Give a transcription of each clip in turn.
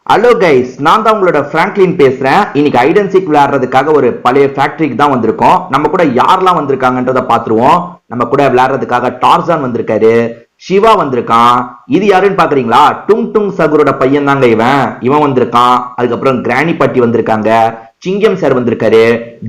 Hello guys, நான் தான் உங்களோட பிராங்க்லின் பேசுறேன். இன்னைக்கு ஹைட் அண்ட் சீக் விளையாடுறதுக்காக ஒரு பழைய ஃபேக்டரிக்கு தான் வந்திருக்கோம். நம்ம கூட யாரெல்லாம் வந்திருக்காங்கன்றத பாத்துருவோம். நம்ம கூட விளையாடுறதுக்காக டார்சான் வந்திருக்காரு, சிவா வந்திருக்கான். இது யாருன்னு பாக்குறீங்களா? டுங் டுங் சகுரோட பையன் தாங்க இவன் வந்திருக்கான். அதுக்கப்புறம் கிராணி பாட்டி வந்திருக்காங்க, சிங்கம் சார் வந்திருக்காரு,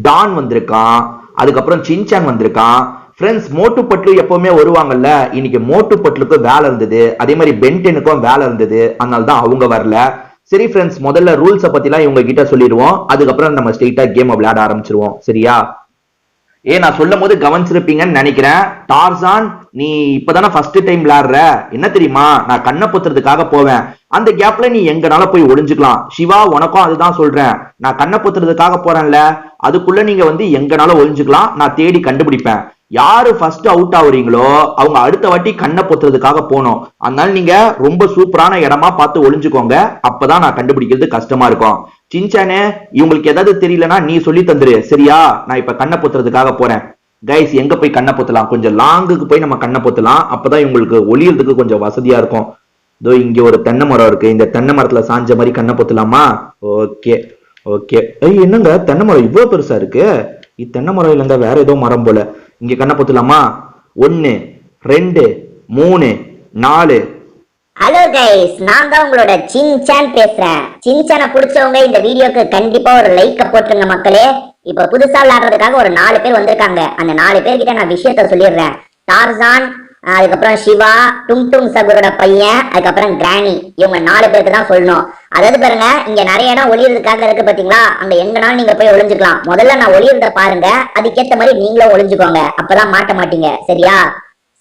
டான் வந்திருக்கான், அதுக்கப்புறம் சின்சான் வந்திருக்கான். ஃப்ரெண்ட்ஸ், மோட்டு பட்லு எப்பவுமே வருவாங்கல்ல, இன்னைக்கு மோட்டு பட்லுக்கு வேலை இருந்தது, அதே மாதிரி பென்டெனுக்கும் வேலை இருந்தது, அதனால தான் அவங்க வரல. சரி ஃப்ரெண்ட்ஸ், முதல்ல ரூல்ஸ பத்திலாம் இவங்க கிட்ட சொல்லிடுவோம். அதுக்கப்புறம் நம்ம ஸ்ட்ரெயிட்டா கேம் விளையாட ஆரம்பிச்சிருவோம். சரியா? நான் சொல்லும் போது கவனிச்சிருப்பீங்கன்னு நினைக்கிறேன். டார்சான், நீ இப்பதானே ஃபர்ஸ்ட் டைம் விளையாடுற, என்ன தெரியுமா, நான் கண்ணை பொத்துறதுக்காக போவேன், அந்த கேப்ல நீ எங்கனால போய் ஒளிஞ்சுக்கலாம். சிவா, உனக்கும் அதுதான் சொல்றேன். நான் கண்ணை பொத்துறதுக்காக போறேன்ல, அதுக்குள்ள நீங்க எங்கனால ஒளிஞ்சுக்கலாம், நான் தேடி கண்டுபிடிப்பேன். யாரு ஃபர்ஸ்ட் அவுட் ஆகுறீங்களோ அவங்க அடுத்த வாட்டி கண்ணை பொத்துறதுக்காக போனோம். அதனால நீங்க ரொம்ப சூப்பரான இடமா பார்த்து ஒளிஞ்சுக்கோங்க, அப்பதான் நான் கண்டுபிடிக்கிறது கஷ்டமா இருக்கும். சின்சானே, இவங்களுக்கு ஏதாவது தெரியலனா நீ சொல்லி தந்துரு, சரியா? நான் இப்ப கண்ணை பொத்துறதுக்காக போறேன். கைஸ், எங்க போய் கண்ணை பொத்தலாம்? கொஞ்சம் லாங்குக்கு போய் நம்ம கண்ணை பொத்தலாம், அப்பதான் இவங்களுக்கு ஒளியறதுக்கு கொஞ்சம் வசதியா இருக்கும். இதோ இங்க ஒரு தென்னை மரம் இருக்கு, இந்த தென்னை மரத்துல சாஞ்ச மாதிரி கண்ணை பொத்தலாமா? Okay okay. என்னங்க தென்னை மரம் இவ்வளவு பெருசா இருக்கு? இது தென்னை மரம் இல்லைங்க, வேற ஏதோ மரம் போல. இங்க கண்ணை பொத்தலாமா? 1 2 3 4. ஹலோ கைஸ், நான் தான் உங்களோட சின்சான் பேசுறேன். சின்சானை பிடிச்சவங்க இந்த வீடியோக்கு கண்டிப்பா ஒரு லைக்க போட்டுருங்க மக்களே. இப்ப புதுசா விளையாடுறதுக்காக ஒரு 4 பேர் வந்திருக்காங்க. அந்த 4 பேர்கிட்ட நான் விஷயத்த சொல்லிடுறேன். டார்சான், அதுக்கப்புறம் சிவா, டுங் டுங் சகுரோட பையன், அதுக்கப்புறம் கிராணி, இவங்க 4 பேருக்கு தான் சொல்லணும். அதாவது பாருங்க, இங்க நிறைய இடம் ஒளியறதுக்காக இருக்கு பாத்தீங்களா, அங்க எங்கனாலும் நீங்க போய் ஒளிஞ்சுக்கலாம். முதல்ல நான் ஒளியறத பாருங்க, அதுக்கேற்ற மாதிரி நீங்களும் ஒளிஞ்சுக்கோங்க, அப்பதான் மாட்ட மாட்டீங்க, சரியா?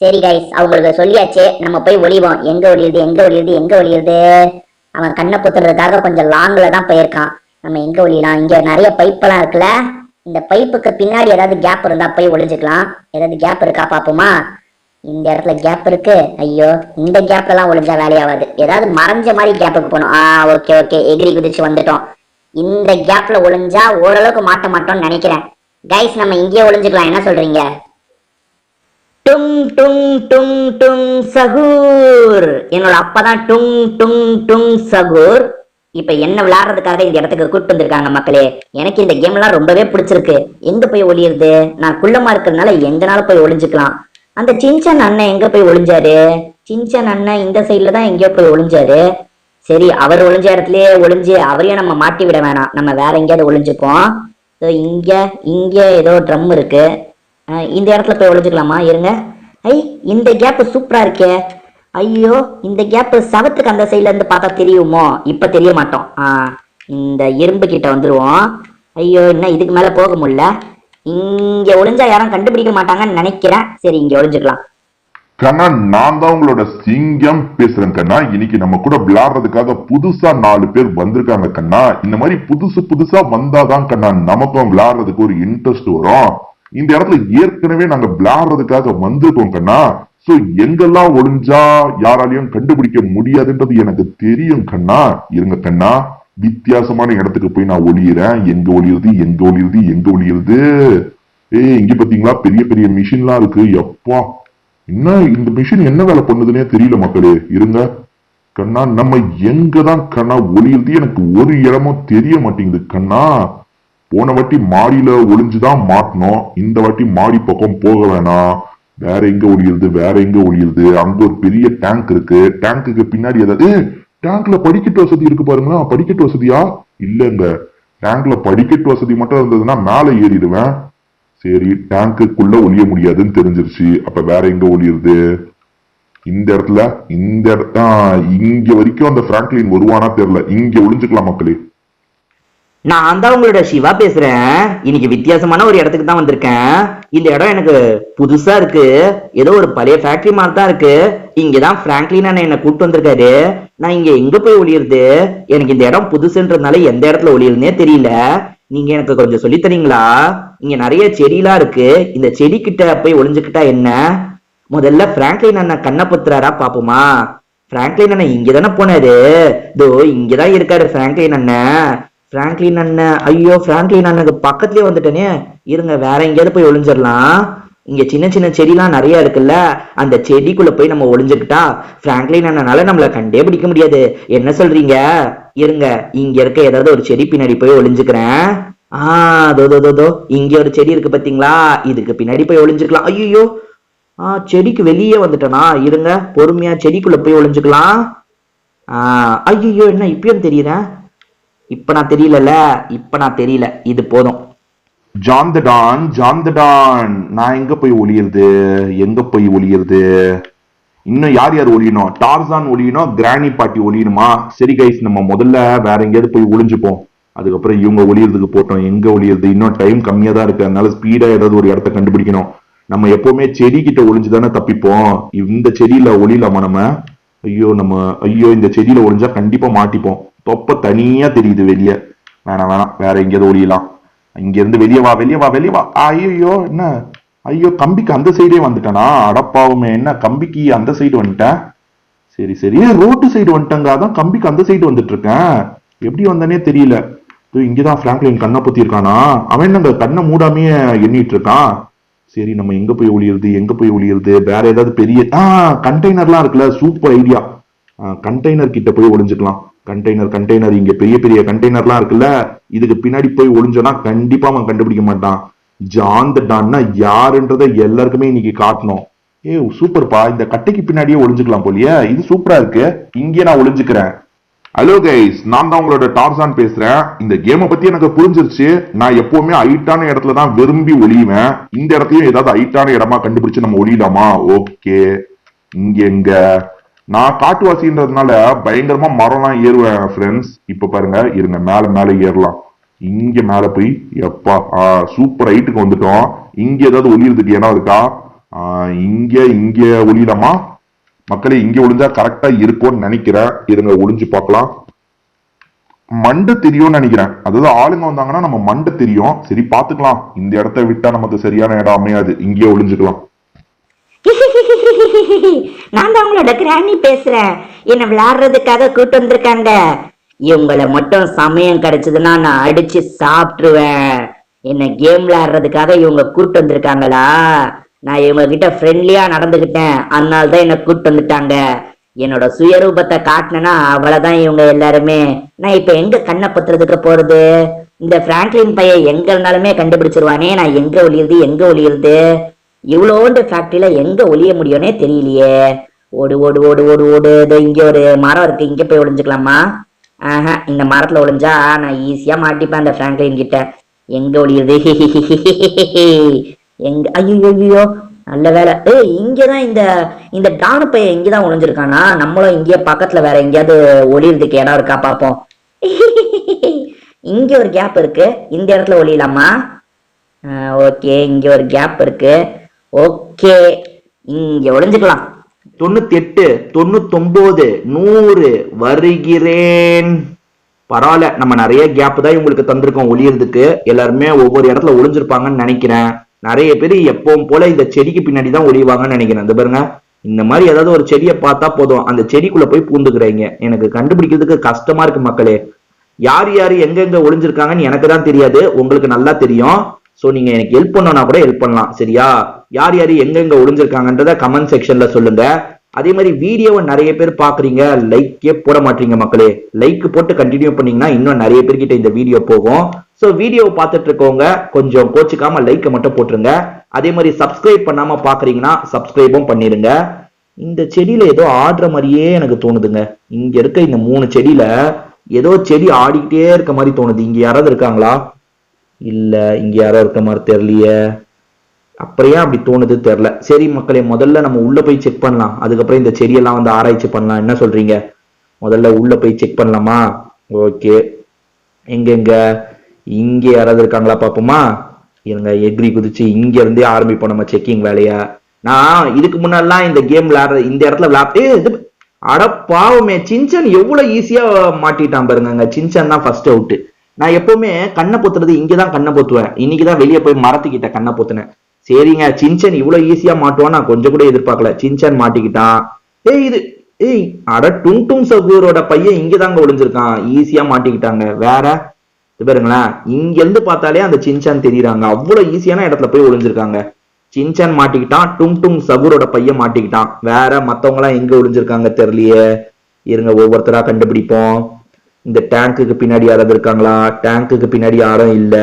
சரி கைஸ், அவங்களுக்கு சொல்லியாச்சு, நம்ம போய் ஒளிவோம். எங்க ஒளியுது எங்க ஒளியுது எங்க ஒளியுது? அவன் கண்ணை புத்துறதுக்காக கொஞ்சம் லாங்ல தான் போயிருக்கான். நம்ம எங்க ஒளியலாம்? இங்க நிறைய பைப்பெல்லாம் இருக்குல்ல, இந்த பைப்புக்கு பின்னாடி ஏதாவது கேப் இருந்தா போய் ஒளிஞ்சுக்கலாம். ஏதாவது கேப் இருக்கா பாப்போமா? இந்த இடத்துல கேப் இருக்கு. ஐயோ, இந்த கேப்ல எல்லாம் ஒளிஞ்சா வேலையாவாது, ஏதாவது மறைஞ்ச மாதிரி கேப்புக்கு போகணும். ஓகே ஓகே, எகிரி குதிச்சு வந்துட்டோம். இந்த கேப்ல ஒளிஞ்சா ஓரளவுக்கு மாட்ட மாட்டோம்னு நினைக்கிறேன். கைஸ், நம்ம இங்கேயே ஒளிஞ்சுக்கலாம், என்ன சொல்றீங்க? டுங் டுங் டுங் டுங் சகூர், என்னோட அப்பதான் டுங் டுங் டுங் சகூர். இப்ப என்ன விளையாடுறதுக்காக இந்த இடத்துக்கு கூப்பிட்டு வந்திருக்காங்க மக்களே. எனக்கு இந்த கேம் எல்லாம் ரொம்பவே பிடிச்சிருக்கு. எங்க போய் ஒளியுறது? நான் குள்ளமா இருக்கிறதுனால எங்கனால போய் ஒளிஞ்சுக்கலாம். அந்த சின்சான் அண்ணன் எங்க போய் ஒளிஞ்சாரு? சின்சான் அண்ணன் இந்த சைட்ல தான் எங்கேயோ போய் ஒளிஞ்சாரு. சரி, அவர் ஒளிஞ்ச இடத்துலயே ஒளிஞ்சு அவரையும் நம்ம மாட்டி விட வேணாம், நம்ம வேற எங்கேயாவது ஒளிஞ்சுப்போம். இங்க இங்க ஏதோ ட்ரம் இருக்கு, இந்த இடத்துல போய் ஒளிஞ்சுக்கலாமா? இருங்க. இந்த கேப் சூப்பரா இருக்கே. ஐயோ, இந்த கேப் சவத்துக்கு அந்த சைட்ல இருந்து பார்த்தா தெரியுமோ? இப்ப தெரிய மாட்டோம். இந்த இரும்பு கிட்ட வந்துருவோம். ஐயோ, இன்னும் இதுக்கு மேல போக முடியல. இங்க ஒளிஞ்சா யாரும் கண்டுபிடிக்க மாட்டாங்கன்னு நினைக்கிறேன். சரி, இங்க ஒளிஞ்சுக்கலாம். கண்ணா, நான் தான் உங்களோட சிங்கம் பேசுறேன் கண்ணா. இன்னைக்கு நம்ம கூட விளையாடுறதுக்காக புதுசா 4 பேர் வந்திருக்காங்க கண்ணா. இந்த மாதிரி புதுசா வந்தாதான் கண்ணா நமக்கும் விளையாடுறதுக்கு ஒரு இன்ட்ரெஸ்ட் வரும். இந்த இடத்துல ஏற்கனவே நாங்க விளையாடுறதுக்காக வந்திருக்கோம் கண்ணா. சோ எங்கெல்லாம் ஒளிஞ்சா யாராலையும் கண்டுபிடிக்க முடியாதுன்றது எனக்கு தெரியும் கண்ணா. இருங்க கண்ணா, வித்தியாசமான இடத்துக்கு போய் நான் ஒளியிறேன். எங்க ஒளியுறது எங்க ஒளியுறது எங்க ஒளியுறது? இங்க பாத்தீங்களா, பெரிய பெரிய மிஷின்லாம் இருக்கு. எப்பா, என்ன இந்த மிஷின் என்ன வேலை பண்ணுதுன்னே தெரியல மக்களே. இருங்க கண்ணா, நம்ம எங்கதான் கண்ணா ஒளியுறது? எனக்கு ஒரு இடமும் தெரிய மாட்டேங்குது கண்ணா. போன வாட்டி மாடியில ஒளிஞ்சுதான் மாட்டணும், இந்த வாட்டி மாடி பக்கம் போக வேணாம். வேற எங்க ஒளியுறது வேற எங்க ஒளியுறது? அங்க ஒரு பெரிய டேங்க் இருக்கு, டேங்குக்கு பின்னாடி ஏதாவது டேங்க்ல படிக்கட்டு வசதி இருக்கு பாருங்களா. படிக்கட்டு வசதியா? இல்லங்க, டேங்க்ல படிக்கட்டு வசதி மட்டும் இருந்ததுன்னா மேல ஏறிடுவேன். சரி, டேங்குக்குள்ள ஒளிய முடியாதுன்னு தெரிஞ்சிருச்சு. அப்ப வேற எங்க ஒளியுறது? இந்த இடத்துல இங்க வரைக்கும் அந்த பிராங்க்லின் வருவானா தெரியல. இங்க ஒளிஞ்சுக்கலாம் மக்களே. நான் தான் உங்களோட சிவா பேசுறேன். இன்னைக்கு வித்தியாசமான ஒரு இடத்துக்கு தான் வந்திருக்கேன். இந்த இடம் எனக்கு புதுசா இருக்கு, ஏதோ ஒரு பழைய ஃபேக்டரி மாதிரி தான் இருக்கு. இங்கதான் பிராங்க்லின் அண்ணன் என்ன கூப்பிட்டு வந்திருக்காரு. நான் இங்க எங்க போய் ஒளியுறது? எனக்கு இந்த இடம் புதுசுன்றதுனால எந்த இடத்துல ஒளியுறதுனே தெரியல. நீங்க எனக்கு கொஞ்சம் சொல்லி தரீங்களா? இங்க நிறைய செடியெல்லாம் இருக்கு, இந்த செடி கிட்ட போய் ஒளிஞ்சுக்கிட்டா என்ன? முதல்ல பிராங்க்லின் அண்ணன் கண்ணை பொத்துறாரா பாப்போமா? பிராங்க்லின் அண்ணன் இங்கதானே போனாரு, இதோ இங்கதான் இருக்காரு பிராங்க்லின் அண்ணன். பிராங்க்லின் அண்ணன், ஐயோ பிராங்க்லின் அண்ணனுக்கு பக்கத்துலயே வந்துட்டேனே. இருங்க, வேற எங்கேயாவது போய் ஒளிஞ்சிடலாம். இங்க சின்ன சின்ன செடிலாம் நிறைய இருக்குல்ல, அந்த செடிக்குள்ள போய் நம்ம ஒளிஞ்சுக்கிட்டா பிராங்க்லின் அண்ணனால நம்மள கண்டே பிடிக்க முடியாது. என்ன சொல்றீங்க? இருங்க, இங்க இருக்க ஏதாவது ஒரு செடி பின்னாடி போய் ஒளிஞ்சுக்கிறேன். தோ தோ தோ தோ இங்க ஒரு செடி இருக்கு பாத்தீங்களா, இதுக்கு பின்னாடி போய் ஒளிஞ்சுக்கலாம். ஐயோ, செடிக்கு வெளியே வந்துட்டனா? இருங்க, பொறுமையா செடிக்குள்ள போய் ஒளிஞ்சுக்கலாம். ஐயோ, என்ன இப்பயும் தெரியறேன்? இப்ப நான் தெரியல, இப்ப நான் தெரியல, இது போதும். ஜான் த டான், நான் எங்க போய் ஒளியறது? இன்னும் யார் யார் ஒளியணும்? டார்சான் ஒளியணும், கிராணி பாட்டி ஒளியணுமா? சரி கைஸ், நம்ம முதல்ல வேற எங்கேயாவது போய் ஒளிஞ்சுப்போம். அதுக்கப்புறம் இவங்க ஒளியறதுக்கு போட்டோம். எங்க ஒளியறது? இன்னும் டைம் கம்மியா தான் இருக்கு, அதனால ஸ்பீடா ஏதாவது ஒரு இடத்த கண்டுபிடிக்கணும். நம்ம எப்பவுமே செடி கிட்ட ஒளிஞ்சுதானே தப்பிப்போம். இந்த செடியில ஒளியலாமா நம்ம? ஐயோ, இந்த செடியில ஒளிஞ்சா கண்டிப்பா மாட்டிப்போம். தொப்ப தனியா தெரியுது வெளியே. வேணாம், வேற எங்கேயாவது ஒளியலாம். இங்க இருந்து வெளியே வா. ஐயோ, என்ன? ஐயோ, கம்பிக்கு அந்த சைடே வந்துட்டானா? அடப்பாவுமே, என்ன கம்பிக்கு அந்த சைடு வந்துட்டேன். சரி, ரோட்டு சைடு வந்துட்டேங்க. அதான் கம்பிக்கு அந்த சைடு வந்துட்டு இருக்கேன். எப்படி வந்தனே தெரியல. இங்கதான் பிராங்க்லின் கண்ணை பொத்தி இருக்கானா? அவன் என்னங்க கண்ணை மூடாமையே எண்ணிட்டு இருக்கான். சரி, நம்ம எங்க போய் ஒளியறது? வேற ஏதாவது பெரிய கண்டெய்னர்லாம் இருக்குல்ல, சூப்பர் ஐடியா. கண்டெய்னர் கிட்ட போய் ஒளிஞ்சுக்கலாம். கண்டெய்னர் இங்க பெரிய பெரிய கண்டெய்னர்லாம் இருக்குல்ல, இதுக்கு பின்னாடி போய் ஒளிஞ்சோன்னா கண்டிப்பா அவன் கண்டுபிடிக்க மாட்டான். ஜான் த டான்னா யாருன்றத எல்லாருக்குமே இன்னைக்கு காட்டணும். சூப்பர்ப்பா, இந்த கட்டைக்கு பின்னாடியே ஒளிஞ்சுக்கலாம் போலியே. இது சூப்பரா இருக்கு. இங்கே நான் ஒளிஞ்சுக்கிறேன். ஹலோ கைஸ், நான் தான் உங்களோட டார்சான் பேசுறேன். இந்த கேமை பத்தி எனக்கு புரிஞ்சிருச்சு. நான் எப்பவுமே ஹைட்டான இடத்துல தான் விரும்பி ஒளியுவேன். இந்த இடத்துலயும் ஏதாவது ஹைட்டான இடமா கண்டுபிடிச்சு நம்ம ஒளியலாமா? ஓகே, எங்க நான் காட்டுவாசின்றதுனால பயங்கரமா மரம்லாம் ஏறுவேன் ஃப்ரெண்ட்ஸ். இப்ப பாருங்க, இருங்க, மேல ஏறலாம். இங்க மேல போய் சூப்பர் ஹைட்டுக்கு வந்துட்டோம். இங்க ஏதாவது ஒளியறதுக்கு இடம் இருக்கா? இங்க ஒளியலாமா? மக்களே, இங்க ஒளிஞ்சா கரெக்டா இருக்கும்னு நினைக்கிறேன். இருங்க, ஒளிஞ்சு பார்க்கலாம். மண்டை தெரியும்னு நினைக்கிறேன். அதாவது ஆளுங்க வந்தாங்கன்னா நம்ம மண்டை தெரியும். சரி, பாத்துக்கலாம். இந்த இடத்த விட்டா நமக்கு சரியான இடம் அமையாது. இங்கேயே ஒளிஞ்சுக்கலாம். நான் தான் உங்களோட கிராணி பேசுறேன். என்ன விளையாடுறதுக்காக கூட்டு வந்திருக்காங்க. இவங்களை மட்டும் சமயம் கிடைச்சதுன்னா நான் அடிச்சு சாப்பிட்டுருவேன். என்ன கேம் விளையாடுறதுக்காக இவங்க கூட்டு வந்திருக்காங்களா? நான் இவங்க கிட்ட ஃப்ரெண்ட்லியா நடந்துகிட்டேன், அதனால்தான் என்ன கூட்டு வந்துட்டாங்க. என்னோட சுயரூபத்தை காட்டினா அவ்வளவுதான் இவங்க எல்லாருமே. நான் இப்ப எங்க கண்ணை பத்துறதுக்கு போறது? இந்த பிராங்க்லின் பையன் எங்க இருந்தாலுமே கண்டுபிடிச்சிருவானே. நான் எங்க ஒளியுறது? இவ்வளோண்டு ஃபேக்டரியில எங்க ஒளிய முடியும்னே தெரியலையே. ஓடு. இங்க ஒரு மரம் இருக்கு, இங்க போய் ஒளிஞ்சுக்கலாமா? இந்த மரத்துல ஒளிஞ்சா நான் ஈஸியா மாட்டிப்பேன் அந்த பிராங்க்லின் கிட்ட. எங்க ஒளியுறது? எங்க? ஐயோ, நல்ல வேலை. இங்கதான் இந்த டானு பையன் இங்கதான் ஒளிஞ்சிருக்கானா? நம்மளும் இங்கே பக்கத்துல வேற எங்கேயாவது ஒளியறதுக்கு இடம் இருக்கா பாப்போம். இங்க ஒரு கேப் இருக்கு, இந்த இடத்துல ஒளியலாமா? ஓகே, இங்க ஒரு கேப் இருக்கு. ஓகே, இங்க ஒளிஞ்சுக்கலாம். 98, 99, 100 வருகிறேன். பரவாயில்ல, நம்ம நிறைய கேப் தான் உங்களுக்கு தந்திருக்கோம் ஒளியறதுக்கு. எல்லாருமே ஒவ்வொரு இடத்துல ஒளிஞ்சிருப்பாங்கன்னு நினைக்கிறேன். நிறைய பேர் எப்பவும் போல இந்த செடிக்கு பின்னாடி தான் ஒளிவாங்கன்னு நினைக்கிறேன். இந்த பாருங்க, இந்த மாதிரி ஏதாவது ஒரு செடியை பார்த்தா போதும், அந்த செடிக்குள்ள போய் பூந்துக்கிறீங்க. எனக்கு கண்டுபிடிக்கிறதுக்கு கஷ்டமா இருக்கு மக்களே. யார் எங்க ஒளிஞ்சிருக்காங்கன்னு எனக்கு தான் தெரியாது, உங்களுக்கு நல்லா தெரியும். சோ நீங்க எனக்கு ஹெல்ப் பண்ணனா கூட ஹெல்ப் பண்ணலாம், சரியா? யார் எங்க ஒளிஞ்சிருக்காங்கன்றத கமெண்ட் செக்ஷன்ல சொல்லுங்க. அதே மாதிரி வீடியோவை நிறைய பேர் பாக்குறீங்க, லைக்கே போட மாட்டீங்க மக்களே. லைக் போட்டு கண்டினியூ பண்ணீங்கன்னா இன்னும் நிறைய பேர்கிட்ட இந்த வீடியோ போகும். சோ வீடியோவை பார்த்துட்டு இருக்கவங்க கொஞ்சம் கோச்சுக்காம லைக்கை மட்டும் போட்டுருங்க. அதே மாதிரி சப்ஸ்கிரைப் பண்ணாம பாக்குறீங்கன்னா சப்ஸ்கிரைபும் பண்ணிருங்க. இந்த செடியில ஏதோ ஆடுற மாதிரியே எனக்கு தோணுதுங்க. இங்க இருக்க இந்த 3 செடியில ஏதோ செடி ஆடிக்கிட்டே இருக்க மாதிரி தோணுது. இங்க யாராவது இருக்காங்களா? இல்ல, இங்க யாரோ இருக்க மாதிரி தெரியலையே. அப்புறம் ஏன் அப்படி தோணுது தெரியல. சரி மக்களே, முதல்ல நம்ம உள்ள போய் செக் பண்ணலாம். அதுக்கப்புறம் இந்த செடியெல்லாம் வந்து ஆராய்ச்சி பண்ணலாம். என்ன சொல்றீங்க? முதல்ல உள்ள போய் செக் பண்ணலாமா? ஓகே, எங்க இங்க யாராவது இருக்காங்களா பாப்போமா? இருங்க, எக்ரி குதிச்சு இங்க இருந்தே ஆரம்பிப்போம் நம்ம செக்கிங் வேலையா. நான் இதுக்கு முன்னாடிலாம் இந்த கேம் விளையாடுற இந்த இடத்துல விளையாட்டு அடப்பாவுமே, சின்சன் எவ்வளவு ஈஸியா மாட்டிட்டான் பாருங்க. சின்சன் தான் ஃபர்ஸ்ட் அவுட். நான் எப்பவுமே கண்ணை பொத்துறது இங்கதான் கண்ணை பொத்துவேன். இன்னைக்குதான் வெளியே போய் மரத்துக்கிட்ட கண்ணை பொத்துனேன். சரிங்க, சின்சன் இவ்வளவு ஈஸியா மாட்டுவான் நான் கொஞ்சம் கூட எதிர்பார்க்கல. சின்சன் மாட்டிக்கிட்டான். அட டுங் சகூரோட பையன் இங்கதாங்க ஒளிஞ்சிருக்கான். ஈஸியா மாட்டிக்கிட்டாங்க. வேற பாருங்களேன், இங்க இருந்து பார்த்தாலே அந்த சின்சான் தெரியுறாங்க. அவ்வளவு ஈஸியான இடத்துல போய் ஒளிஞ்சிருக்காங்க. சின்சான் மாட்டிக்கிட்டான், டும் டும் சகுரோட பையன் மாட்டிக்கிட்டான். வேற மத்தவங்க எல்லாம் எங்க ஒளிஞ்சிருக்காங்க தெரியலையே. இருங்க ஒவ்வொருத்தரா கண்டுபிடிப்போம். இந்த டேங்குக்கு பின்னாடி யாராவது இருக்காங்களா? டேங்குக்கு பின்னாடி யாரும் இல்ல.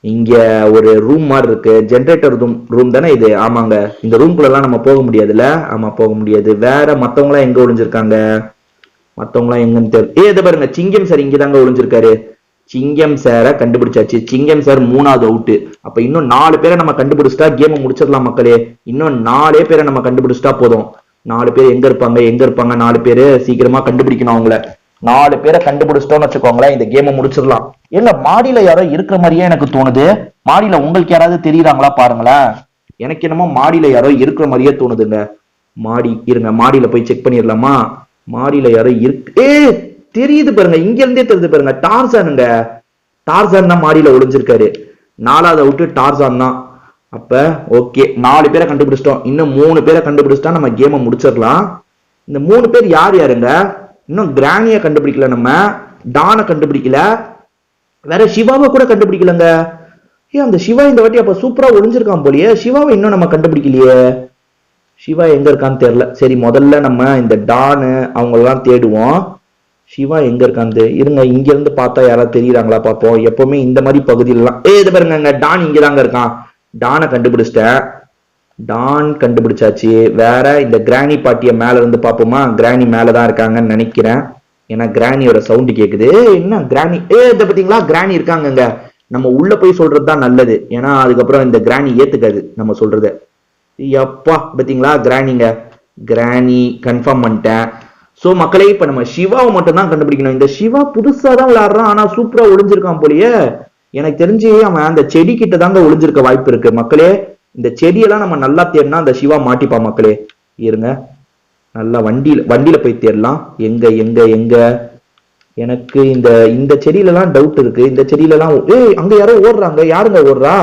இங்க ஒரு ரூம் மாதிரி இருக்கு, ஜெனரேட்டர் ரூம் தானே இது? ஆமாங்க. இந்த ரூம்குள்ள எல்லாம் நம்ம போக முடியாதுல்ல? ஆமா போக முடியாது. வேற மத்தவங்க எல்லாம் எங்க ஒளிஞ்சிருக்காங்க? மத்தவங்க எல்லாம் எங்கன்னு தெரியல. இதை பாருங்க, சிங்கம் சார் இங்கதாங்க ஒளிஞ்சிருக்காரு. சிங்கம் சாரை கண்டுபிடிச்சாச்சு. சிங்கம் சார் 3வது அவுட். அப்ப இன்னும் 4 பேரை நம்ம கண்டுபிடிச்சிட்டா கேம் முடிச்சிடலாம் மக்களே. இன்னும் 4 பேரை நம்ம கண்டுபிடிச்சிட்டா போதும். 4 பேர் எங்க இருப்பாங்க? 4 பேரு சீக்கிரமா கண்டுபிடிக்கணும் அவங்கள. 4 பேரை கண்டுபிடிச்சிட்டோம்னு வச்சுக்கோங்களேன், இந்த கேமை முடிச்சிடலாம். இல்ல மாடியில யாரோ இருக்கிற மாதிரியே எனக்கு தோணுது. மாடியில உங்களுக்கு யாராவது தெரியுறாங்களா பாருங்களேன். எனக்கு என்னமோ மாடியில யாரோ இருக்கிற மாதிரியே தோணுதுங்க. மாடி இருங்க, மாடியில போய் செக் பண்ணிடலாமா? மாடியில யாரோ இருக்கு. தெரியுது பாருங்க, இங்க இருந்தே தெரியுது பாருங்க. டார்சானுங்க. டார்சான் தான் மாடியில ஒளிஞ்சிருக்காரு. 4வது அவுட் டார்சான் தான். அப்ப ஓகே, 4 பேரை கண்டுபிடிச்சிட்டோம். இன்னும் 3 பேரை கண்டுபிடிச்சிட்டா நம்ம கேமை முடிச்சிடலாம். இந்த 3 பேர் யார் யாருங்க? இன்னும் கிரானிய கண்டுபிடிக்கல, நம்ம டானை கண்டுபிடிக்கல, வேற சிவாவை கூட கண்டுபிடிக்கலங்க. அந்த சிவா இந்த வாட்டி அப்ப சூப்பரா ஒளிஞ்சிருக்கான் போலியே. சிவாவை இன்னும் நம்ம கண்டுபிடிக்கலையே. சிவா எங்க இருக்கான்னு தெரியல. சரி, முதல்ல நம்ம இந்த டானு அவங்களெல்லாம் தேடுவோம். சிவா எங்க இருக்காந்து இருங்க, இங்க இருந்து பார்த்தா யாராவது தெரியுறாங்களா பார்ப்போம். எப்பவுமே இந்த மாதிரி பகுதியிலாம் இது பாருங்க, டான் இங்கதாங்க இருக்கான். டானை கண்டுபிடிச்சிட்டேன். டான் கண்டுபிடிச்சாச்சு. வேற இந்த கிராணி பாட்டிய மேல இருந்து பாப்போமா? கிராணி மேலதான் இருக்காங்கன்னு நினைக்கிறேன். ஏன்னா கிராணியோட சவுண்ட் கேக்குது. என்ன கிராணி? இத பாத்தீங்களா, கிராணி இருக்காங்கங்க. நம்ம உள்ள போய் சொல்றதுதான் நல்லது. ஏன்னா அதுக்கப்புறம் இந்த கிராணி ஏத்துக்காது நம்ம சொல்றது. எப்பா பாத்தீங்களா கிராணிங்க. கிராணி கன்ஃபார்ம் பண்ணிட்டேன். சோ மக்களே, இப்ப நம்ம சிவாவை மட்டும் தான் கண்டுபிடிக்கணும். இந்த சிவா புதுசா தான் விளையாடுறான், ஆனா சூப்பரா ஒளிஞ்சிருக்கான் போலியே. எனக்கு தெரிஞ்சு அவன் அந்த செடி கிட்ட தாங்க ஒளிஞ்சிருக்க வாய்ப்பு இருக்கு மக்களே. இந்த செடியெல்லாம் நம்ம நல்லா தேடினா அந்த சிவா மாட்டிப்பா மக்களே. இருங்க, நல்லா வண்டியில போய் தேடலாம். எங்க எங்க எங்க எனக்கு இந்த செடியில எல்லாம் டவுட் இருக்கு. இந்த செடியில எல்லாம் அங்க யாரோ ஓடுறாங்க. யாருங்க ஓடுறா?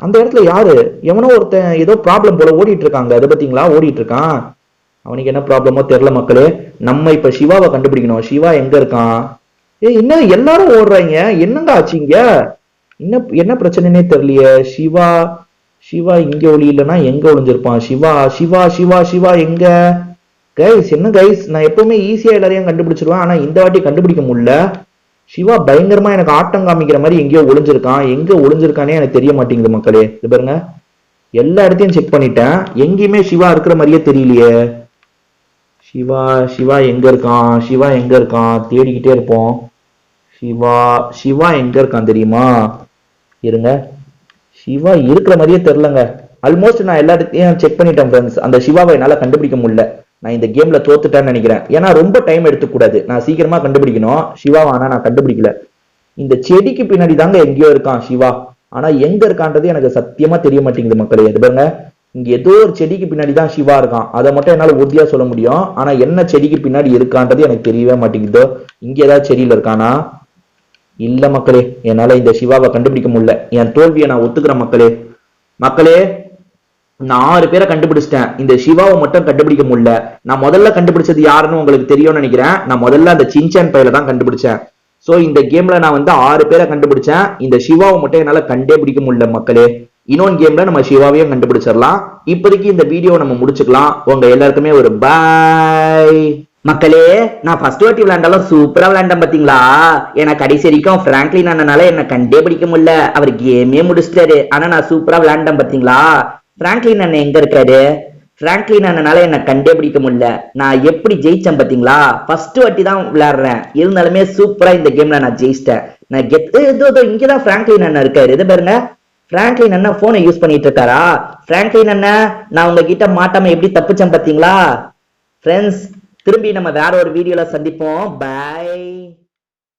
அந்த இடத்துல யாரு? எவனோ ஒருத்தன் ஏதோ ப்ராப்ளம் போல ஓடிட்டு இருக்காங்க. அதை பாத்தீங்களா? ஓடிட்டு இருக்கான். அவனுக்கு என்ன ப்ராப்ளமோ தெரியல மக்களே. நம்ம இப்ப சிவாவை கண்டுபிடிக்கணும். சிவா எங்க இருக்கான்? என்ன எல்லாரும் ஓடுறாங்க? என்னங்க ஆச்சுங்க? என்ன பிரச்சனைனே தெரியலையே. சிவா சிவா இங்க ஒளி இல்லைன்னா எங்க ஒளிஞ்சிருப்பான்? சிவா சிவா சிவா சிவா எங்க? கைஸ் என்ன கைஸ், நான் எப்பவுமே ஈஸியா எல்லாரையும் கண்டுபிடிச்சிருவேன், ஆனா இந்த வாட்டி கண்டுபிடிக்க முடியல. சிவா பயங்கரமா எனக்கு ஆட்டம் காமிக்கிற மாதிரி எங்கேயோ ஒளிஞ்சிருக்கான். எங்க ஒளிஞ்சிருக்கானே எனக்கு தெரிய மாட்டேங்குது மக்களே. இது பாருங்க, எல்லா இடத்தையும் செக் பண்ணிட்டேன், எங்கேயுமே சிவா இருக்கிற மாதிரியே தெரியலையே. சிவா சிவா எங்க இருக்கான்? சிவா எங்க இருக்கான்? தேடிக்கிட்டே இருப்போம். சிவா சிவா எங்க இருக்கான் தெரியுமா? இருங்க, சிவா இருக்கிற மாதிரியே தெரியலங்க. ஆல்மோஸ்ட் நான் எல்லா இடத்தையும் செக் பண்ணிட்டேன் ஃப்ரெண்ட்ஸ். அந்த சிவாவை என்னால கண்டுபிடிக்க முடியல. நான் இந்த கேம்ல தோத்துட்டேன்னு நினைக்கிறேன். ஏன்னா ரொம்ப டைம் எடுத்துக்கூடாது, நான் சீக்கிரமா கண்டுபிடிக்கணும். சிவாவை ஆனா நான் கண்டுபிடிக்கல. இந்த செடிக்கு பின்னாடி தாங்க எங்கேயோ இருக்கான் சிவா. ஆனா எங்க இருக்கான்றது எனக்கு சத்தியமா தெரிய மாட்டேங்குது மக்களே. இது பாருங்க, இங்க ஏதோ ஒரு செடிக்கு பின்னாடி தான் சிவா இருக்கான். அதை மட்டும் என்னால உறுதியா சொல்ல முடியும். ஆனா என்ன செடிக்கு பின்னாடி இருக்கான்றது எனக்கு தெரியவே மாட்டேங்குதோ. இங்க ஏதாவது செடியில இருக்கானா? இல்ல மக்களே, என்னால இந்த சிவாவை கண்டுபிடிக்க முடியல. என் தோல்வியை நான் ஒத்துக்கிறேன் மக்களே. மக்களே, நான் 6 பேரை கண்டுபிடிச்சிட்டேன், இந்த சிவாவை மட்டும் கண்டுபிடிக்க முடியல. நான் முதல்ல கண்டுபிடிச்சது யாருன்னு உங்களுக்கு தெரியும்னு நினைக்கிறேன். நான் முதல்ல அந்த சின்சான் பையில தான் கண்டுபிடிச்சேன். சோ இந்த கேம்ல நான் 6 பேரை கண்டுபிடிச்சேன். இந்த சிவாவை மட்டும் என்னால கண்டே பிடிக்க முடியல மக்களே. இன்னொன்று கேம்ல நம்ம சிவாவையும் கண்டுபிடிச்சிடலாம். இப்போதைக்கு இந்த வீடியோ நம்ம முடிச்சுக்கலாம். உங்க எல்லாருக்குமே ஒரு பாய். மக்களே, நான் ஃபர்ஸ்ட் வாட்டி விளையாண்டாலும் சூப்பரா விளையாண்டேன் பாத்தீங்களா? ஏன்னா கடைசி வரைக்கும் பிராங்க்லின் அண்ணனால என்ன கண்டே பிடிக்க முடியல. அவர் கேமே முடிச்சிட்டாரு. ஆனா நான் சூப்பரா விளையாண்டேன் பாத்தீங்களா? பிராங்க்லின் அண்ணன் எங்க இருக்காரு? பிராங்க்லின் அண்ணனால என்ன கண்டே பிடிக்க முடியல. நான் எப்படி ஜெயிச்சேன் பாத்தீங்களா? ஃபர்ஸ்ட் வாட்டி தான் விளையாடுறேன், இருந்தாலுமே சூப்பரா இந்த கேம்ல நான் ஜெயிச்சிட்டேன். நான் இங்கதான் பிராங்க்லின் அண்ணன் இருக்காரு. இது பாருங்க, பிராங்க்லின் அண்ணன் போனை யூஸ் பண்ணிட்டு இருக்காரா? பிராங்க்லின் அண்ணன், நான் உங்ககிட்ட மாட்டாம எப்படி தப்பிச்சேன் பாத்தீங்களா? ஃப்ரெண்ட்ஸ், திரும்பி நம்ம வேற ஒரு வீடியோல சந்திப்போம். பை.